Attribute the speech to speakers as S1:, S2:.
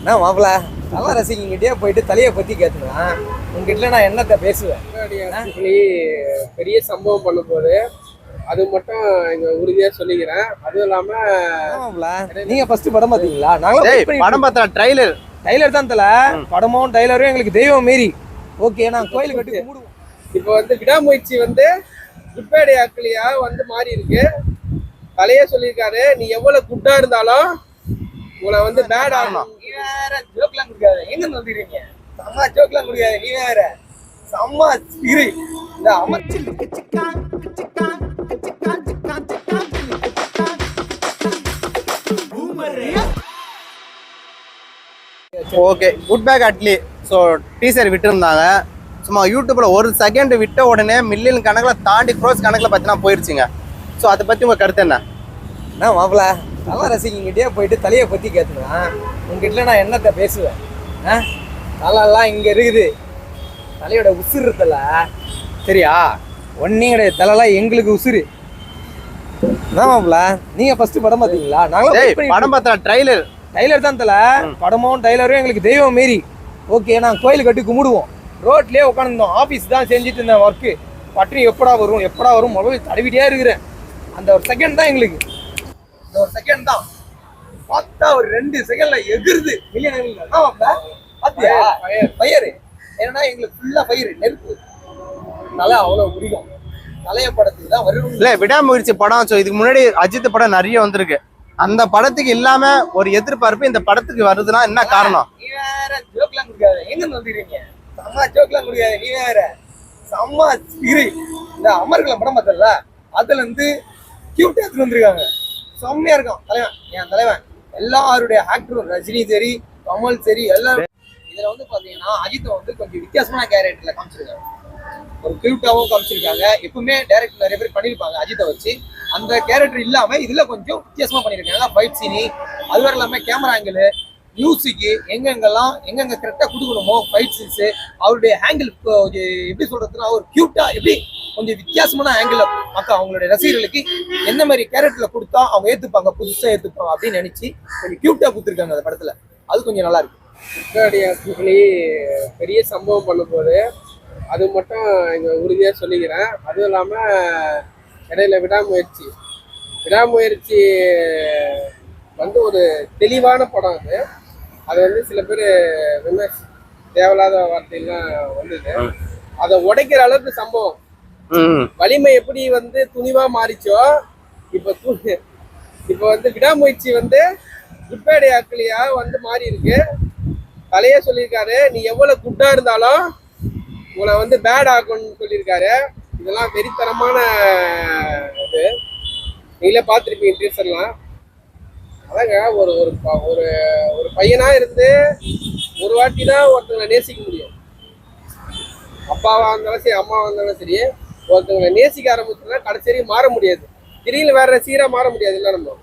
S1: நான் மாப்பிள்ள நல்லா ரசிகங்கிட்டே போயிட்டு தலையை பத்தி கேட்டுனா உங்ககிட்ட நான் என்னத்த பேசுவேன்.
S2: பெரிய சம்பவம் பண்ண போது அது மட்டும் இங்க உறுதியா சொல்லிக்கிறேன். அதுவும் இல்லாம
S1: நீங்க ஃபர்ஸ்ட் படம் பாத்தீங்களா? நாங்களும்
S3: படம் பார்த்தா
S1: டைலர் தான் தல. படமும் டைலரும் எங்களுக்கு தெய்வம் மாரி. ஓகே, நான் கோயில் கட்டி கும்பிடுவோம்.
S2: இப்போ வந்து விடாமுயற்சி வந்து இப்படி ஆக்கலியா வந்து மாறி இருக்கு. தலையே சொல்லியிருக்காரு, நீ எவ்வளவு குட்டா இருந்தாலும் உங்களை வந்து பேட் ஆகணும்.
S1: நீ வேற ஜோக்லாம் கொடுக்காத. எங்க வந்துடுறீங்க? செம்ம ஜோக்லாம் கொடுக்காத. நீ வேற செம்ம இரு. இந்த அமைச்சர்
S3: okay, good bad ugly. So teaser விட்டுருந்தாங்க. சும்மா யூடியூப்ல ஒரு செகண்ட் விட்ட உடனே மில்லியன் கணக்கில் தாண்டி க்ரோஸ் கணக்கில் பார்த்தீங்கன்னா போயிடுச்சுங்க. ஸோ அதை பற்றி உங்கள் கருத்து என்ன?
S1: மாப்பிள்ள நல்லா ரசிகங்கிட்டே போயிட்டு தலையை பற்றி கேட்டுனா உங்ககிட்ட நான் என்னத்த பேசுவேன். தலையெல்லாம் இங்கே இருக்குது. தலையோட உசுறு தலை சரியா? ஒன்றையும் கிடையாது. தலைலாம் எங்களுக்கு உசுறு. மாப்பிள்ள நீங்கள் ஃபர்ஸ்ட் படம் பார்த்தீங்களா? நாங்களும்
S3: படம் பார்த்தா
S1: டைலர் தான் தல. படமும் டைலரும் எங்களுக்கு தெய்வம் மாரி. ஓகே, நான் கோயில் கட்டி கும்பிடுவோம். ரோட்லேயே உட்காந்துருந்தோம். ஆஃபீஸ் தான் செஞ்சுட்டு இருந்தேன் ஒர்க்கு. பட்டினி எப்படா வரும் மொபைல் தடவிட்டே இருக்கிறேன். அந்த ஒரு செகண்ட் தான் எங்களுக்கு. இந்த ஒரு செகண்ட் தான் பார்த்தா ஒரு 2 செகண்ட்ல எகிருது மில்லியன். பாத்தியா ஃபயரு? ஏன்னா எங்களுக்கு ஃபுல்லா ஃபயரு, நெருப்பு. தலை அவ்வளோ பிடிக்கும். தலைய படத்துக்கு தான் வரும்.
S3: இல்லை, விடாமுயற்சி படம். ஸோ இதுக்கு முன்னாடி அஜித் படம் நிறைய வந்திருக்கு. அந்த படத்துக்கு இல்லாம ஒரு எதிர்பார்ப்பு இந்த படத்துக்கு வருதுன்னா என்ன காரணம்?
S1: நீ வேற ஜோக்லாம் கொடுக்காத. எங்க வந்துடுறீங்க? செம்ம ஜோக்லாம் கொடுக்காத. நீ வேற செம்ம இரு. இந்த அமர்கலம் படம் பார்த்தல, அதுல இருந்து கியூட்டா எடுத்துட்டு வந்திருக்காங்க. செம்மையா இருக்கும் தலைவன். என் தலைவன் எல்லாருடைய ஆக்டரும், ரஜினி சரி, கமல் சரி, எல்லாரும். இதுல வந்து பாத்தீங்கன்னா அஜித்தை வந்து கொஞ்சம் வித்தியாசமான கேரக்டர்ல காமிச்சிருக்காங்க. ஒரு கியூட்டாவும் காமிச்சிருக்காங்க. எப்பவுமே டைரக்டர் நிறைய பேர் பண்ணியிருப்பாங்க அஜித்தை வச்சு. அந்த கேரக்டர் இல்லாம இதுல கொஞ்சம் வித்தியாசமா பண்ணியிருக்காங்க. ஃபைட் சீனி, அது வரை இல்லாம கேமரா ஆங்கிள், மியூசிக்கு, எங்கெங்க கரெக்டா கொடுக்கணுமோ ஃபைட் சீன்ஸ், அவருடைய ஆங்கிள் எப்படி சொல்றதுன்னா ஒரு கியூட்டா எப்படி கொஞ்சம் வித்தியாசமான ஆங்கிள் மக்கள் அவங்களுடைய ரசிகர்களுக்கு எந்த மாதிரி கேரக்டர்ல கொடுத்தா அவங்க ஏத்துப்பாங்க, புதுசா ஏத்துப்பாங்க அப்படின்னு நினைச்சு கொஞ்சம் கியூட்டா கொடுத்துருக்காங்க அந்த படத்துல. அது கொஞ்சம் நல்லா இருக்கு.
S2: பெரிய சம்பவம் பண்ண போது அது மட்டும் இங்க உறுதியா சொல்லிக்கிறேன். அதுவும் இல்லாம இடையில விடாமுயற்சி வந்து ஒரு தெளிவான படம். அது வந்து சில பேர் தேவையில்லாத வார்த்தையெல்லாம் வந்தது. அதை உடைக்கிற அளவுக்கு சம்பவம். வலிமை எப்படி வந்து துணிவா மாறிச்சோ, இப்ப வந்து விடாமுயற்சி வந்து இப்படி ஆக்கலியா வந்து மாறி இருக்கு. தலையே சொல்லியிருக்காரு, நீ எவ்வளவு குட்டா இருந்தாலும் உங்களை வந்து பேட் ஆகும்னு சொல்லியிருக்காரு. இதெல்லாம் வெறித்தனமான இது. நீங்களே பார்த்துருப்பீங்க டீச்சர்லாம். அதாங்க ஒரு ஒரு ஒரு பையனா இருந்து ஒரு வாட்டி தான் ஒருத்தவங்களை நேசிக்க முடியும். அப்பாவா இருந்தாலும் சரி, அம்மாவா இருந்தாலும் சரி, ஒருத்தவங்களை நேசிக்க ஆரம்பிச்சோம்னா கடைசி மாற முடியாது. திடீர்னு வேற சீரா மாற முடியாது. இல்லை நம்ம